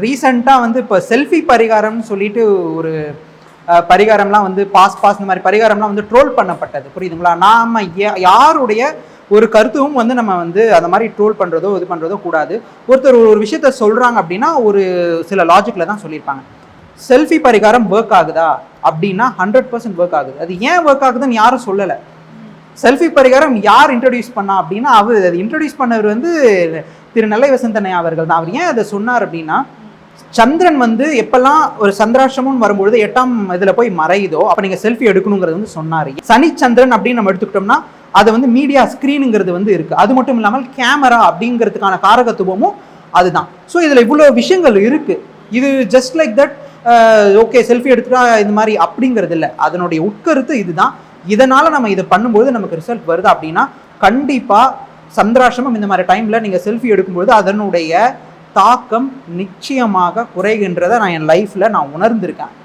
ரீசெண்டாக வந்து இப்போ செல்ஃபி பரிகாரம்னு சொல்லிட்டு ஒரு பரிகாரம்லாம் வந்து பாஸ் இந்த மாதிரி பரிகாரம்லாம் வந்து ட்ரோல் பண்ணப்பட்டது, புரியுதுங்களா? நாம யாருடைய ஒரு கருத்தும் வந்து நம்ம வந்து அந்த மாதிரி ட்ரோல் பண்ணுறதோ இது பண்ணுறதோ கூடாது. ஒருத்தர் ஒரு விஷயத்த சொல்கிறாங்க அப்படின்னா ஒரு சில லாஜிக்கில் தான் சொல்லியிருப்பாங்க. செல்ஃபி பரிகாரம் ஒர்க் ஆகுதா அப்படின்னா 100% ஒர்க் ஆகுது. அது ஏன் ஒர்க் ஆகுதுன்னு யாரும் சொல்லலை. செல்ஃபி பரிகாரம் யார் இன்ட்ரடியூஸ் பண்ணா அப்படின்னா அது இன்ட்ரடியூஸ் பண்ணவர் வந்து திரு நெல்லை வசந்தனை அவர்கள் தான். அவர் ஏன் அதை சொன்னார் அப்படின்னா, சந்திரன் வந்து எப்பெல்லாம் ஒரு சந்திராஷ்டமம் வரும்பொழுது 8ஆம் இதில் போய் மறையுதோ அப்போ நீங்கள் செல்ஃபி எடுக்கணுங்கிறது வந்து சொன்னார். சனி சந்திரன் அப்படின்னு நம்ம எடுத்துக்கிட்டோம்னா அது வந்து மீடியா ஸ்க்ரீனுங்கிறது வந்து இருக்குது. அது மட்டும் இல்லாமல் கேமரா அப்படிங்கிறதுக்கான காரகத்துவமும் அதுதான். ஸோ இதில் இவ்வளோ விஷயங்கள் இருக்குது. இது just like that okay selfie எடுத்துட்டா இந்த மாதிரி அப்படிங்கிறது இல்லை. அதனுடைய உட்கருத்து இதுதான். இதனால் நம்ம இதை பண்ணும்போது நமக்கு ரிசல்ட் வருது அப்படின்னா கண்டிப்பாக சந்திராஷ்டமம் இந்த மாதிரி டைமில் நீங்கள் செல்ஃபி எடுக்கும்போது அதனுடைய தாக்கம் நிச்சயமாக குறைகின்றதை நான் என் லைஃப்பில் நான் உணர்ந்திருக்கேன்.